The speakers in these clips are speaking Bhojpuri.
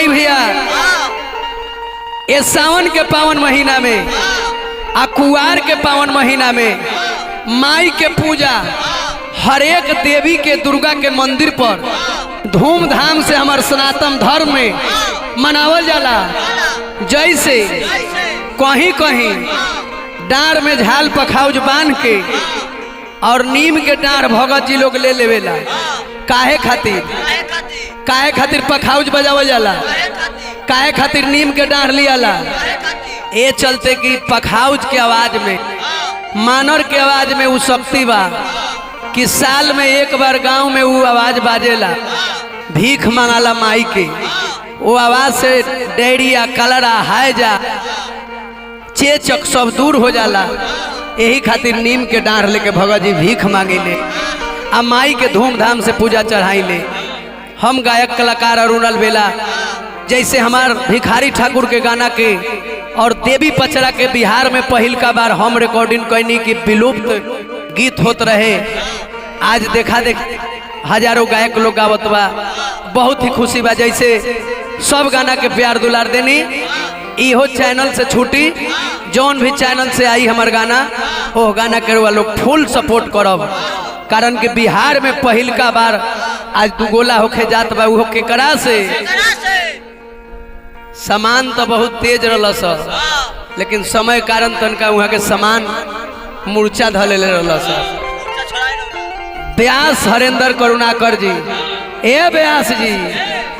आई भैया ये सावन के पावन महीना में आ कुआर के पावन महीना में माई के पूजा हर एक देवी के दुर्गा के मंदिर पर धूमधाम से हमारे सनातन धर्म में मनावल जाला। जैसे कहीं कहीं डार में झाल पखाउज बांध के और नीम के डार भगत जी लोग ले लेवेला। काहे खातिर पखाउज बजावल जाला, काहे खातिर नीम के डार लियाला। ये चलते कि पखाउज के आवाज में, मानर के आवाज में वो शक्ति बा कि साल में एक बार गांव में वो आवाज बाजेला, भीख मांगाला माई के। वो आवाज से डेरिया, कलरा, हायजा, चेचक सब दूर हो जाला। यही खातिर नीम के डांर लेके भगत जी भीख मांगे ले आ माई के धूमधाम से पूजा चढ़ाई ले। हम गायक कलाकार अरुण अलबेला जैसे हमार भिखारी ठाकुर के गाना के और देवी पचरा के बिहार में पहिल का बार हम रिकॉर्डिंग कैनी कि विलुप्त गीत होत रहे। आज देखा हजारों गायक लोग गावत बा, बहुत ही खुशी बा। जैसे सब गाना के प्यार दुलार देनी, इहो चैनल से छूटी, जौन भी चैनल से आई हमार गाना वो गाना करे लोग फुल सपोर्ट करब। कारण कि बिहार में पहिल का बार आज दुगोला होके जात बा। वो केकरा से सामान तो बहुत तेज रहलस, लेकिन समय कारण तनका वहाँ के सामान मूर्छा धले रहलस। व्यास हरेंद्र करुणाकर जी, ए व्यास जी,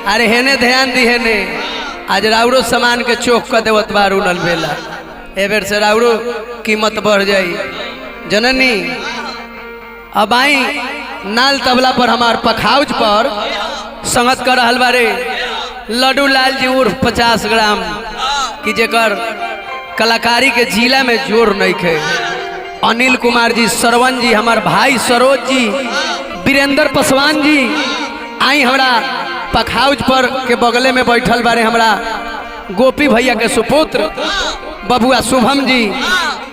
अरे हेने ध्यान दी हेने, आज राउरो सामान के चोक कर देवत बा अरुण अलबेला। ए बेर से राउरो कीमत बढ़ जाई जननी। अब आई नाल तबला पर हमार पखाउज पर संगत कर रहल बारे लड्डू लाल जी उर्फ 50 ग्राम की जेकर कलाकारी के जिला में जोर नहीं खे। अनिल कुमार जी, सरवन जी, हमार भाई सरोज जी, वीरेंद्र पासवान जी, आई हमरा पखाउज पर के बगले में बैठल बारे हमरा गोपी भैया के सुपुत्र बबुआ शुभम जी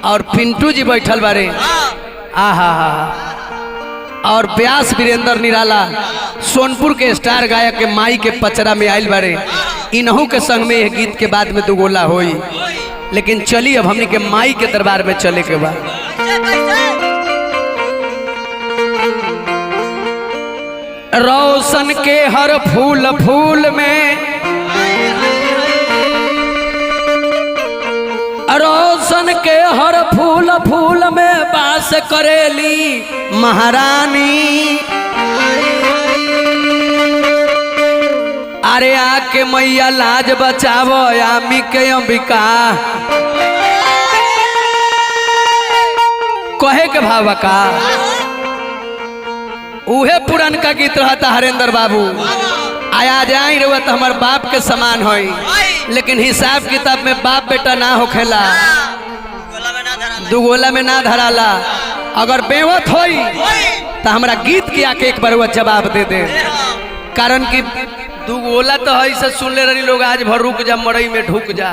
और पिंटू जी बैठल बारे। आहा और व्यास वीरेंद्र निराला सोनपुर के स्टार गायक के माई के पचरा में आयल बारे। इन्हों के संग में यह गीत के बाद में दुगोला होई। लेकिन चलिए अब हमने के माई के दरबार में चले के बाद रोशन के हर फूल फूल में, रोशन के हर फूल फूल में बास करेली महारानी। अरे आके मैया लाज बचावो आमी के अंबिका। कहे के भाव का उहे पुरान का गीत रहता हरेंद्र बाबू। आया जाई रहुआ तो हमार बाप के समान होई, लेकिन हिसाब किताब में बाप बेटा ना होखेला, दुगोला में ना धराला। अगर बेवत होई तो हमरा गीत के आके एक बार वो जवाब दे दे। कारण कि दुगोला तो है से सुन ले रही लोग आज भर रुक जा मड़ई में ढुक जा,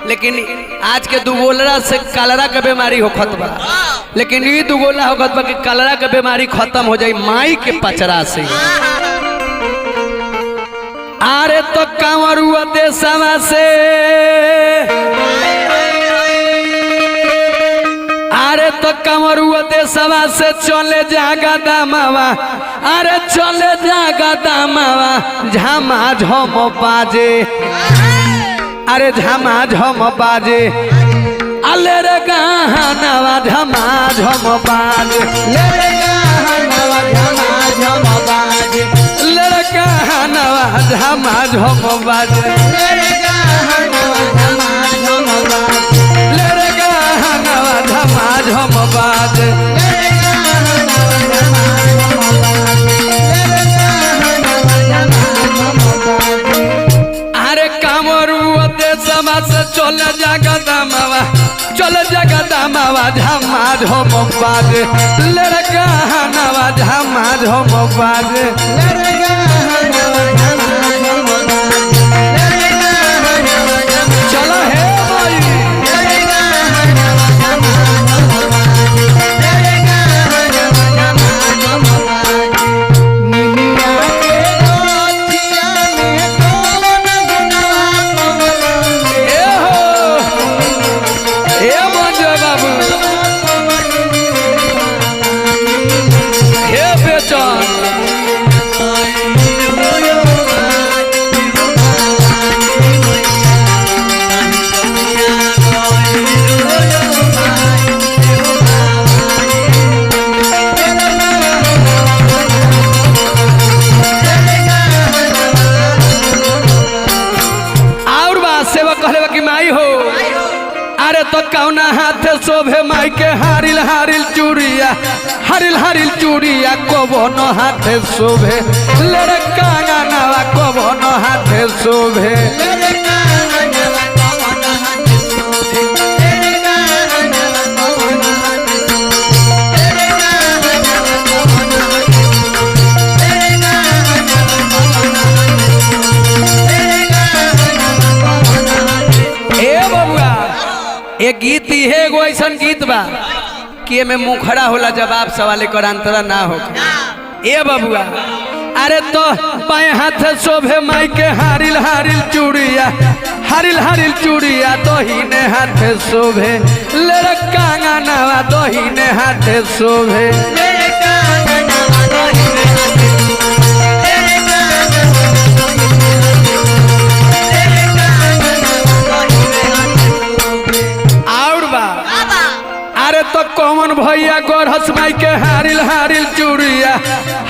लेकिन आज के दुगोला से कलरा के बीमारी होखत बा। लेकिन ये दुगोला होखत बा कि कलरा के बीमारी खत्म हो जाए माई के पचरा से। अरे तो कांवरुआ देशवा से, अरे तो कांवरुआ देशवा से चले जागा दामावा। अरे चले जागा दामावा झामा झम बाजे। अरे झामा झम बाजे, अले रे गाहनवा झमा झम बाजे। ले रे गाहनवा झमा झम बाजे, ले रे गाहनवा झमा झम बाजे, ले रे गाहनवा झमा झम बाजे, ले रे गाहनवा झमा झम बाजे, ले रे गाहनवा झमा झम बाजे, ले रे गाहनवा झमा झम बाजे। अरे कामरुआ देशवा से चले जागा दामावा, चले जागा दामावा झमा झम बाजे। ले रे गाहनवा झमा झम बाजे, ले रे गाहनवा झमा झम बाजे, ले रे गाहनवा झमा। चलो हे भाई, ले रे गाहनवा झमा झम बाजे, ले रे गाहनवा झमा झम बाजे। निमिया के रोटिया में कौन गुन तो कौना हाथ शोभे माई के हारिल हारिल चूड़िया हारिल हारिल चूड़िया कौन हाथ शोभे लेरे कांगनवा कौन हाथ शोभे एक गीत है एगो ऐसा गीत बा कि में मुखड़ा होला जवाब सवाल कर अंतरा ना हो ए बबुआ अरे तो बाएं हाथ शोभे माई के हारिल हारिल चूड़िया हारिल हारिल चूड़िया दोहिने हाथ शोभे लेरे कांगनवा दोहिने हाथ शोभे अरे तो कौन भैया गोरहस माई के हारिल हारिल चूड़िया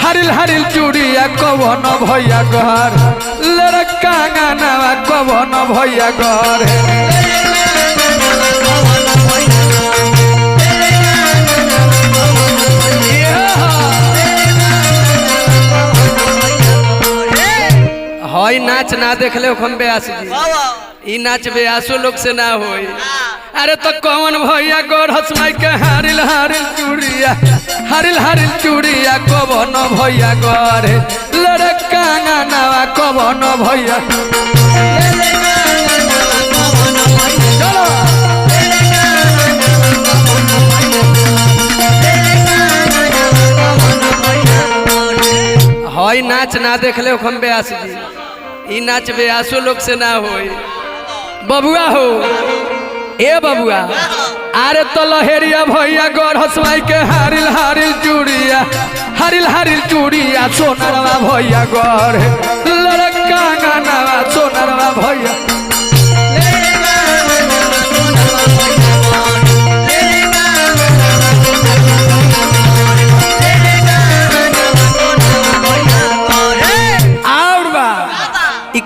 हारिल हारिल चूड़िया कौन भैया घर लेरे कांगनवा कौन भैया घर हई नाच ना देखले हम बेआस जी नाच बेआसो लोग से ना होई अरे तो कौन भैया गोरहस माई के हारिल हारिल चूड़िया हारिल हारिल चूड़िया कौन भैया गरे लेरे कांगनवा कौन भैया चलो हई नाच ना देखले हम बेआस जी नाच बेआसो लोग से ना होई बबुआ हो ए बबुआ अरे तो लहेरिया भैया गोरहस माई के हारिल हारिल चूड़िया हारिल हारिल चूड़िया सोनरवा भैया गढ़ लेरे कांगनवा सोनरवा भैया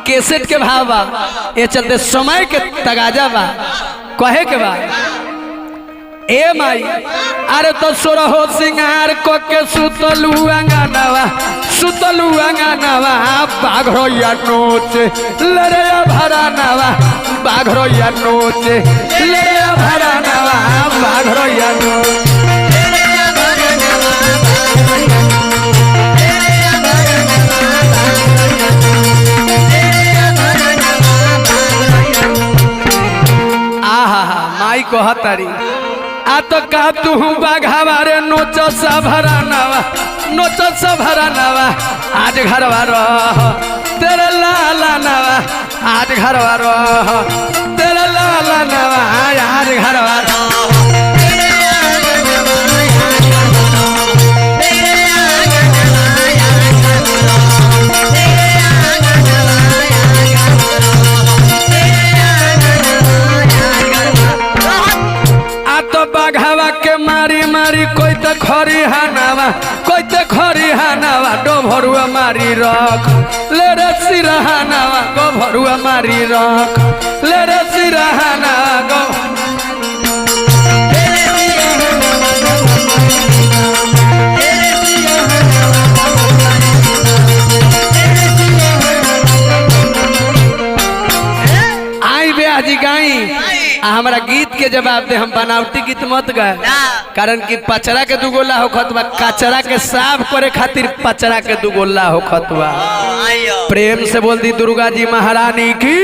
कैसेट के भाव बा ये चलते समय के तगाजा बा कहे के बा ए माई अरे तो सोरहो सिंगार को के सुतलू अंगनवा बाघरो या नोच लेरे भरानवा बाघरो या नोच लेरे भरानवा बाघरो या नोच माई को हतारी आ तो का तू बाघावा रे नोच सा भरानवा आज घरवा रह तेरे लाला नवा आज घरवा रह तेरे लाला नवा आज घरवा रह बाघावा के मारी मारी कोई तो खरी हानावा डोभरुआ मारी रख लेरे सिरहानावा गोभरुआ मारी रख लेरे सिरहानावा गो आई बेआजी गाई हमारा गीत के जवाब दे हम बनावटी गीत मत गाए कारण कि पचरा के दुगोला हो खतवा कचरा के साफ करे खातिर पचरा के दुगोला हो खतवा प्रेम से बोल दी दुर्गा जी महारानी की।